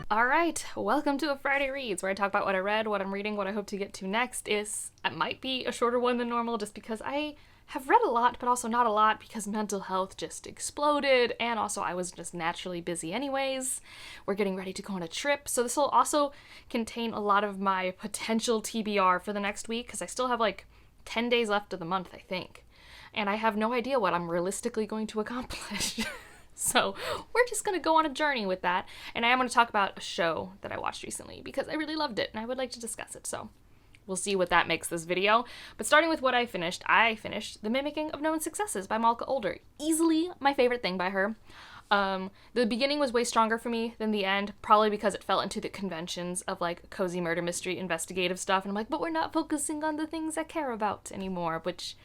Alright, welcome to a Friday Reads, where I talk about what I read, what I'm reading, what I hope to get to next. It might be a shorter one than normal just because I have read a lot, but also not a lot because mental health just exploded, and also I was just naturally busy anyways. We're getting ready to go on a trip, so this will also contain a lot of my potential TBR for the next week, because I still have like 10 days left of the month, I think. And I have no idea what I'm realistically going to accomplish. So we're just going to go on a journey with that. And I am going to talk about a show that I watched recently because I really loved it and I would like to discuss it. So we'll see what that makes this video. But starting with what I finished The Mimicking of Known Successes by Malka Older. Easily my favorite thing by her. The beginning was way stronger for me than the end, probably because it fell into the conventions of like cozy murder mystery investigative stuff. And I'm like, but we're not focusing on the things I care about anymore, which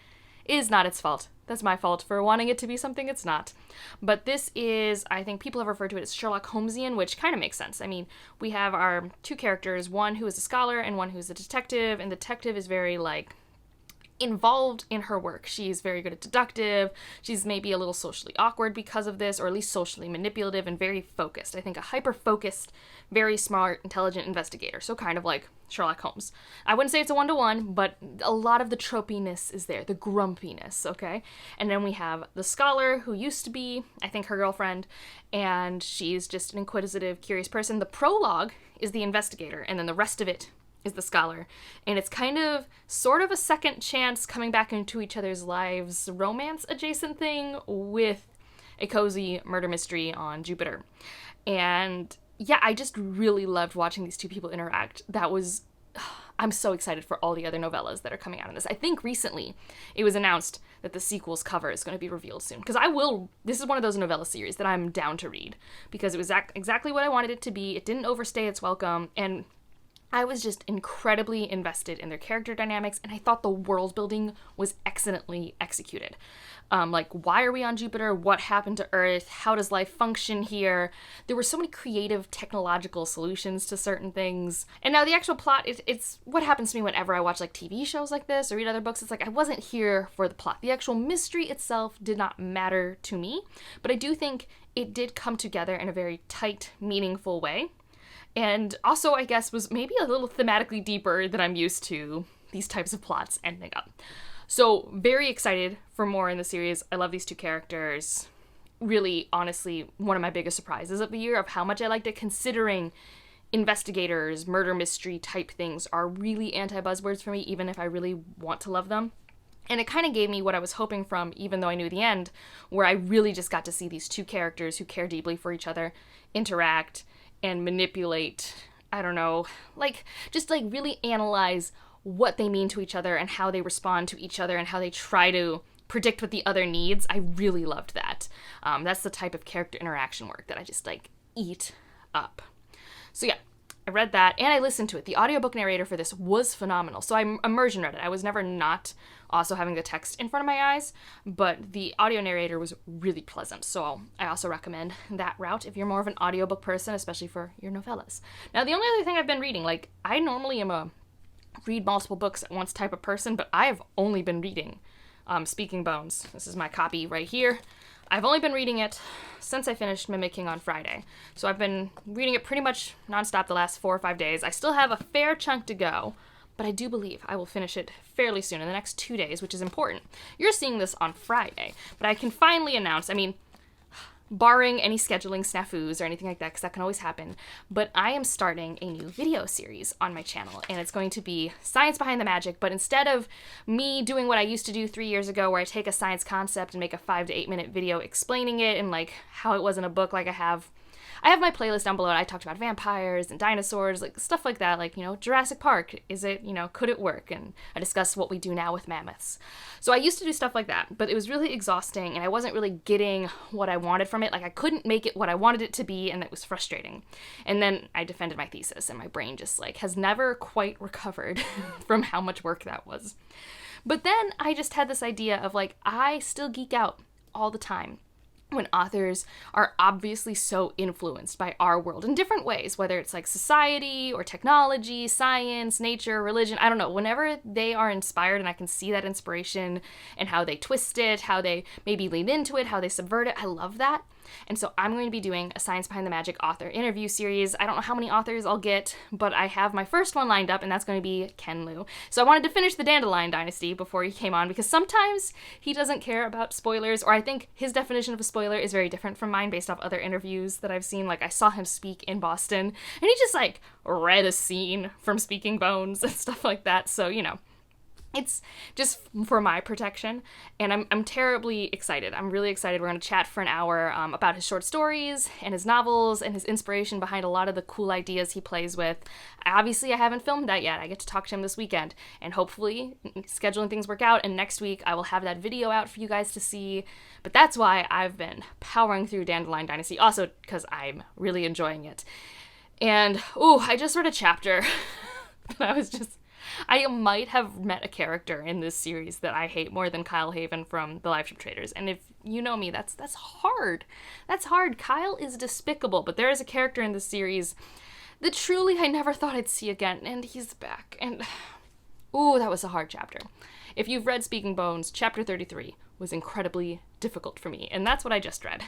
is not its fault. That's my fault for wanting it to be something it's not. But this is, I think people have referred to it as Sherlock Holmesian, which kind of makes sense. I mean, we have our two characters, one who is a scholar and one who's a detective, and the detective is very, like, involved in her work. She's very good at deductive. She's maybe a little socially awkward because of this, or at least socially manipulative and very focused. I think a hyper-focused, very smart, intelligent investigator. So kind of like Sherlock Holmes. I wouldn't say it's a one-to-one, but a lot of the tropiness is there, the grumpiness, okay? And then we have the scholar who used to be, I think, her girlfriend, and she's just an inquisitive, curious person. The prologue is the investigator, and then the rest of it is the scholar. And it's kind of sort of a second chance coming back into each other's lives romance adjacent thing with a cozy murder mystery on Jupiter. And yeah, I just really loved watching these two people interact. I'm so excited for all the other novellas that are coming out of this. I think recently it was announced that the sequel's cover is going to be revealed soon. Because this is one of those novella series that I'm down to read. Because it was exactly what I wanted it to be. It didn't overstay its welcome. And I was just incredibly invested in their character dynamics, and I thought the world building was excellently executed. Like, why are we on Jupiter? What happened to Earth? How does life function here? There were so many creative technological solutions to certain things. And now the actual plot, it's what happens to me whenever I watch like TV shows like this or read other books. It's like I wasn't here for the plot. The actual mystery itself did not matter to me, but I do think it did come together in a very tight, meaningful way. And also, I guess, was maybe a little thematically deeper than I'm used to these types of plots ending up. So, very excited for more in the series. I love these two characters. Really, honestly, one of my biggest surprises of the year of how much I liked it, considering investigators, murder mystery type things are really anti-buzzwords for me, even if I really want to love them. And it kind of gave me what I was hoping from, even though I knew the end, where I really just got to see these two characters who care deeply for each other interact and manipulate, I don't know, just really analyze what they mean to each other and how they respond to each other and how they try to predict what the other needs. I really loved that. That's the type of character interaction work that I just, eat up. So yeah, I read that and I listened to it. The audiobook narrator for this was phenomenal. So I immersion read it. I was never not also having the text in front of my eyes, but the audio narrator was really pleasant. So I also recommend that route if you're more of an audiobook person, especially for your novellas. Now, the only other thing I've been reading, I normally am a read multiple books at once type of person, but I have only been reading Speaking Bones. This is my copy right here. I've only been reading it since I finished Mimicking on Friday. So I've been reading it pretty much nonstop the last 4 or 5 days. I still have a fair chunk to go, but I do believe I will finish it fairly soon, in the next 2 days, which is important. You're seeing this on Friday, but I can finally announce, barring any scheduling snafus or anything like that, because that can always happen, but I am starting a new video series on my channel, and it's going to be Science Behind the Magic, but instead of me doing what I used to do 3 years ago, where I take a science concept and make a 5 to 8 minute video explaining it and how it was in a book, I have my playlist down below, and I talked about vampires and dinosaurs, stuff like that, Jurassic Park, could it work? And I discuss what we do now with mammoths. So I used to do stuff like that, but it was really exhausting, and I wasn't really getting what I wanted from it. I couldn't make it what I wanted it to be, and it was frustrating. And then I defended my thesis, and my brain just, has never quite recovered from how much work that was. But then I just had this idea of, I still geek out all the time when authors are obviously so influenced by our world in different ways, whether it's society or technology, science, nature, religion, I don't know, whenever they are inspired and I can see that inspiration and how they twist it, how they maybe lean into it, how they subvert it, I love that. And so I'm going to be doing a Science Behind the Magic author interview series. I don't know how many authors I'll get, but I have my first one lined up, and that's going to be Ken Liu. So I wanted to finish the Dandelion Dynasty before he came on, because sometimes he doesn't care about spoilers, or I think his definition of a spoiler is very different from mine based off other interviews that I've seen. Like, I saw him speak in Boston, and he just, like, read a scene from Speaking Bones and stuff like that. So, you know, it's just for my protection, and I'm terribly excited. I'm really excited. We're going to chat for an hour about his short stories and his novels and his inspiration behind a lot of the cool ideas he plays with. Obviously, I haven't filmed that yet. I get to talk to him this weekend, and hopefully scheduling things work out, and next week I will have that video out for you guys to see. But that's why I've been powering through Dandelion Dynasty, also because I'm really enjoying it. And, I just read a chapter that I might have met a character in this series that I hate more than Kyle Haven from The Live Ship Traders. And if you know me, that's hard. That's hard. Kyle is despicable, but there is a character in this series that truly I never thought I'd see again, and he's back. And, that was a hard chapter. If you've read Speaking Bones, chapter 33 was incredibly difficult for me, and that's what I just read.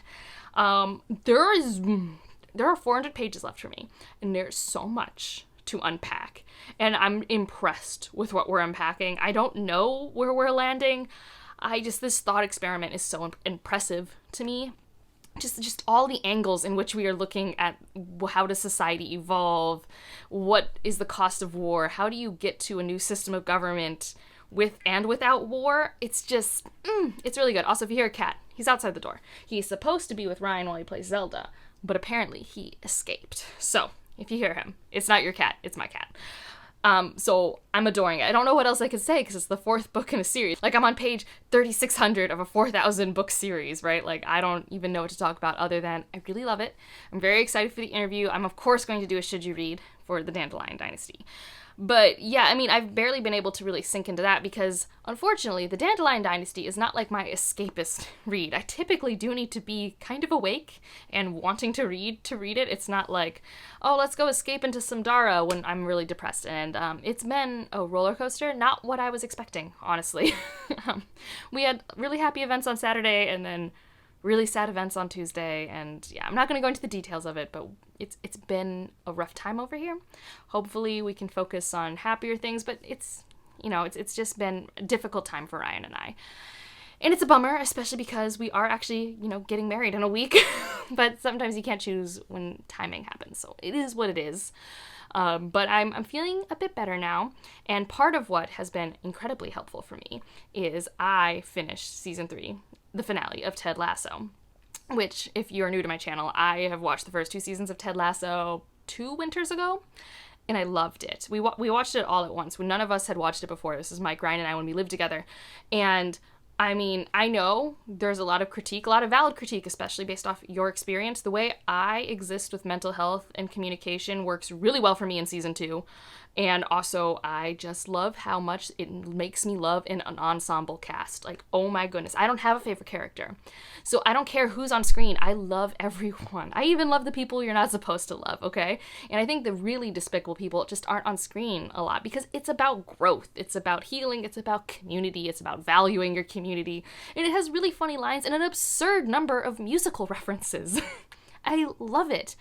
There are 400 pages left for me, and there's so much to unpack, and I'm impressed with what we're unpacking. I don't know where we're landing. This thought experiment is so impressive to me. Just all the angles in which we are looking at how does society evolve, what is the cost of war, how do you get to a new system of government with and without war. It's just, it's really good. Also, if you hear a cat, he's outside the door. He's supposed to be with Ryan while he plays Zelda, but apparently he escaped. So, if you hear him, it's not your cat, it's my cat. So I'm adoring it. I don't know what else I could say because it's the 4th book in a series. Like, I'm on page 3,600 of a 4,000 book series, right? Like, I don't even know what to talk about other than I really love it. I'm very excited for the interview. I'm, of course, going to do a Should You Read for the Dandelion Dynasty. But yeah, I mean, I've barely been able to really sink into that because, unfortunately, the Dandelion Dynasty is not like my escapist read. I typically do need to be kind of awake and wanting to read it. It's not like, oh, let's go escape into some Dara when I'm really depressed. And it's been a roller coaster, not what I was expecting, honestly. We had really happy events on Saturday and then really sad events on Tuesday, and yeah, I'm not going to go into the details of it, but it's been a rough time over here. Hopefully we can focus on happier things, but it's just been a difficult time for Ryan and I. And it's a bummer, especially because we are actually, getting married in a week, but sometimes you can't choose when timing happens, so it is what it is. But I'm feeling a bit better now, and part of what has been incredibly helpful for me is I finished season 3, the finale of Ted Lasso, which, if you're new to my channel, I have watched the first 2 seasons of Ted Lasso 2 winters ago, and I loved it. We watched it all at once when none of us had watched it before. This is Mike, Ryan, and I when we lived together, and I mean, I know there's a lot of critique, a lot of valid critique, especially based off your experience. The way I exist with mental health and communication works really well for me in season 2. And also, I just love how much it makes me love an ensemble cast. Like, oh my goodness, I don't have a favorite character. So I don't care who's on screen. I love everyone. I even love the people you're not supposed to love, okay? And I think the really despicable people just aren't on screen a lot because it's about growth. It's about healing. It's about community. It's about valuing your community. And it has really funny lines and an absurd number of musical references. I love it.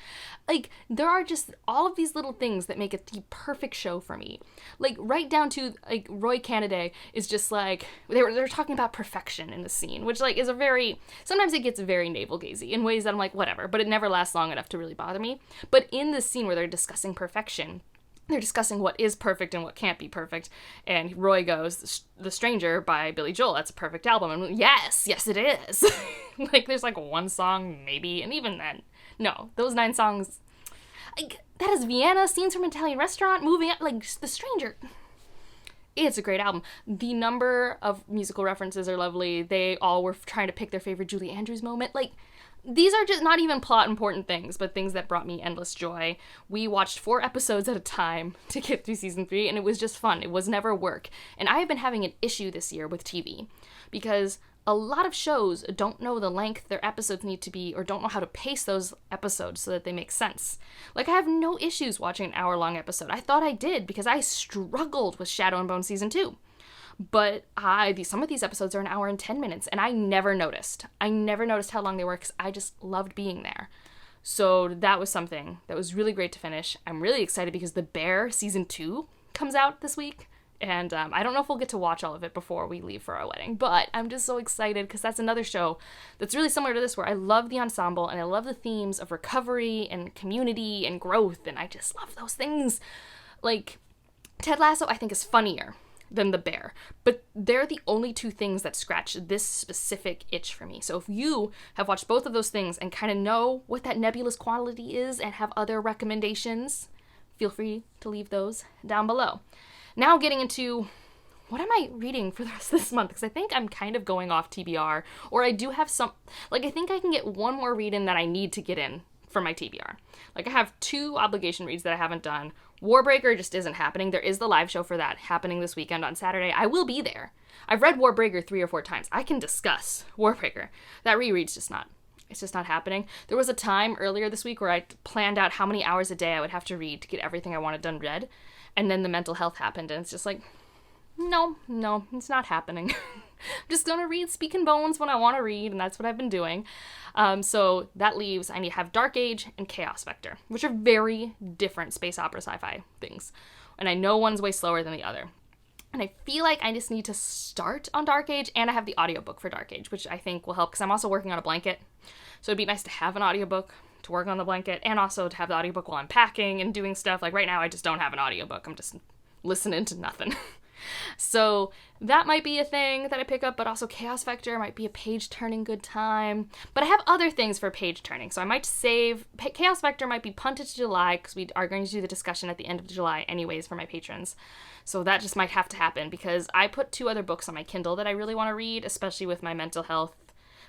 Like, there are just all of these little things that make it the perfect show for me. Like, right down to, like, Roy Cannaday is just, like, they're talking about perfection in the scene, which, like, is sometimes it gets very navel-gazy in ways that I'm like, whatever, but it never lasts long enough to really bother me. But in this scene where they're discussing perfection, they're discussing what is perfect and what can't be perfect, and Roy goes, The Stranger by Billy Joel, that's a perfect album, and yes it is. Like, there's, like, one song, maybe, and even then, no, those 9 songs, like, that is Vienna, Scenes from an Italian Restaurant, Moving Out, like, The Stranger. It's a great album. The number of musical references are lovely. They all were trying to pick their favorite Julie Andrews moment. Like, these are just not even plot important things, but things that brought me endless joy. We watched 4 episodes at a time to get through season 3, and it was just fun. It was never work. And I have been having an issue this year with TV because a lot of shows don't know the length their episodes need to be or don't know how to pace those episodes so that they make sense. Like, I have no issues watching an hour-long episode. I thought I did because I struggled with Shadow and Bone Season 2. But some of these episodes are an hour and 10 minutes, and I never noticed. I never noticed how long they were because I just loved being there. So that was something that was really great to finish. I'm really excited because The Bear season 2 comes out this week. And I don't know if we'll get to watch all of it before we leave for our wedding, but I'm just so excited because that's another show that's really similar to this, where I love the ensemble and I love the themes of recovery and community and growth, and I just love those things. Like, Ted Lasso, I think, is funnier than The Bear, but they're the only two things that scratch this specific itch for me. So if you have watched both of those things and kind of know what that nebulous quality is and have other recommendations, feel free to leave those down below. Now getting into what am I reading for the rest of this month, because I think I'm kind of going off TBR, or I do have some, like, I think I can get one more read in that I need to get in for my TBR. Like, I have 2 obligation reads that I haven't done. Warbreaker just isn't happening. There is the live show for that happening this weekend on Saturday. I will be there. I've read Warbreaker 3 or 4 times. I can discuss Warbreaker. That reread's just not. It's just not happening. There was a time earlier this week where I planned out how many hours a day I would have to read to get everything I wanted done read. And then the mental health happened, and it's just like, no, it's not happening. I'm just gonna read Speak and Bones when I want to read, and that's what I've been doing. So that leaves, I need to have Dark Age and Chaos Vector, which are very different space opera sci-fi things. And I know one's way slower than the other. And I feel like I just need to start on Dark Age, and I have the audiobook for Dark Age, which I think will help, because I'm also working on a blanket. So it'd be nice to have an audiobook to work on the blanket, and also to have the audiobook while I'm packing and doing stuff. Like right now, I just don't have an audiobook. I'm just listening to nothing. So that might be a thing that I pick up, but also Chaos Vector might be a page-turning good time. But I have other things for page-turning, so I might save... Chaos Vector might be punted to July, because we are going to do the discussion at the end of July anyways for my patrons. So that just might have to happen, because I put 2 other books on my Kindle that I really want to read, especially with my mental health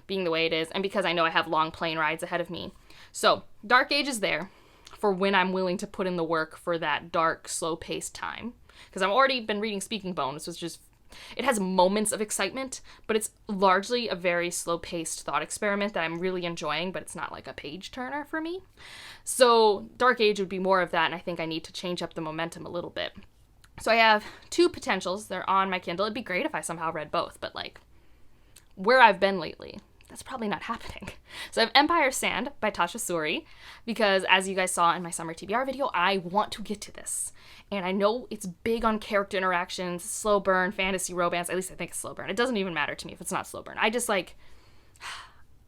being the way it is, and because I know I have long plane rides ahead of me. So Dark Age is there for when I'm willing to put in the work for that dark, slow-paced time. Because I've already been reading Speaking Bones, which is, it has moments of excitement, but it's largely a very slow-paced thought experiment that I'm really enjoying, but it's not like a page-turner for me. So Dark Age would be more of that, and I think I need to change up the momentum a little bit. So I have 2 potentials. They're on my Kindle. It'd be great if I somehow read both, but like, where I've been lately, that's probably not happening. So I have Empire Sand by Tasha Suri, because as you guys saw in my summer TBR video, I want to get to this. And I know it's big on character interactions, slow burn, fantasy romance. At least I think it's slow burn. It doesn't even matter to me if it's not slow burn. I just like,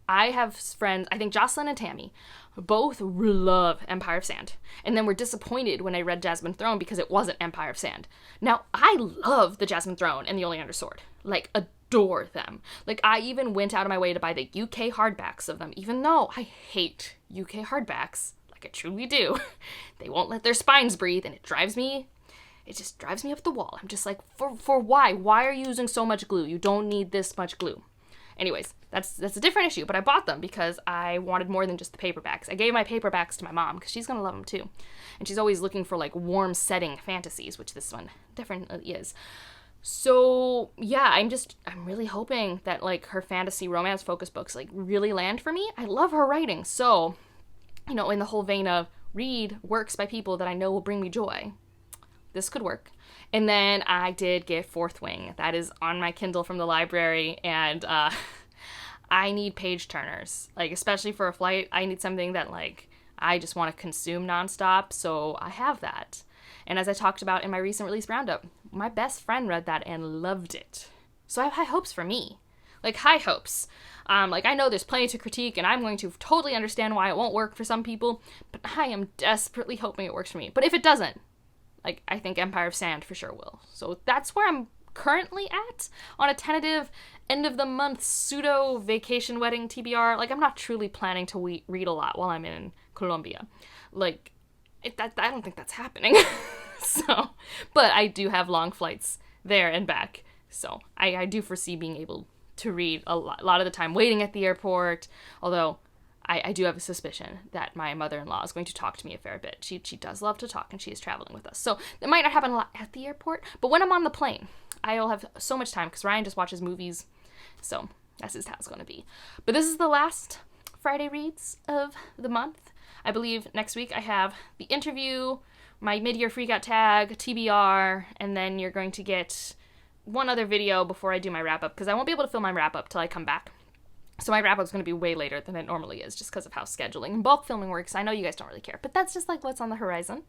I have friends, I think Jocelyn and Tammy, both love Empire of Sand. And then were disappointed when I read Jasmine Throne because it wasn't Empire of Sand. Now, I love the Jasmine Throne and the Only Under Sword. Like, adore them. Like, I even went out of my way to buy the UK hardbacks of them, even though I hate UK hardbacks. Like, I truly do. They won't let their spines breathe, and it just drives me up the wall. I'm just like, for why? Why are you using so much glue? You don't need this much glue. Anyways, that's a different issue, but I bought them because I wanted more than just the paperbacks. I gave my paperbacks to my mom because she's going to love them too. And she's always looking for like warm setting fantasies, which this one definitely is. So yeah, I'm really hoping that like her fantasy romance focus books like really land for me. I love her writing. So, you know, in the whole vein of read works by people that I know will bring me joy, this could work. And then I did get Fourth Wing. That is on my Kindle from the library, and I need page turners. Like, especially for a flight, I need something that, like, I just want to consume nonstop, so I have that. And as I talked about in my recent release roundup, my best friend read that and loved it. So I have high hopes for me. Like, high hopes. Like, I know there's plenty to critique, and I'm going to totally understand why it won't work for some people, but I am desperately hoping it works for me. But if it doesn't, like, I think Empire of Sand for sure will. So that's where I'm currently at on a tentative end-of-the-month pseudo-vacation wedding TBR. Like, I'm not truly planning to read a lot while I'm in Colombia. Like, I don't think that's happening. So, but I do have long flights there and back. So I do foresee being able to read a lot of the time waiting at the airport, although I do have a suspicion that my mother-in-law is going to talk to me a fair bit. She does love to talk, and she is traveling with us. So it might not happen a lot at the airport, but when I'm on the plane, I'll have so much time because Ryan just watches movies. So that's just how it's going to be. But this is the last Friday reads of the month. I believe next week I have the interview, my mid-year freakout tag, TBR, and then you're going to get one other video before I do my wrap-up, because I won't be able to film my wrap-up till I come back. So my wrap-up is going to be way later than it normally is, just because of how scheduling and bulk filming works. I know you guys don't really care, but that's just like what's on the horizon.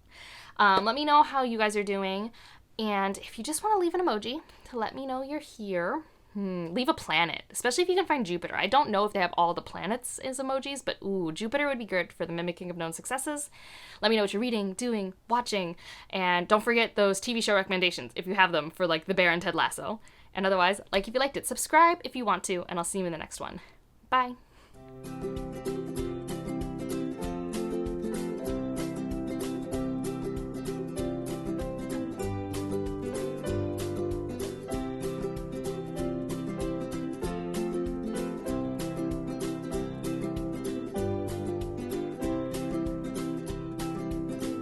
Let me know how you guys are doing, and if you just want to leave an emoji to let me know you're here, leave a planet, especially if you can find Jupiter. I don't know if they have all the planets as emojis, but ooh, Jupiter would be good for the mimicking of known successes. Let me know what you're reading, doing, watching, and don't forget those TV show recommendations if you have them for like The Bear and Ted Lasso. And otherwise, like if you liked it, subscribe if you want to, and I'll see you in the next one. Bye.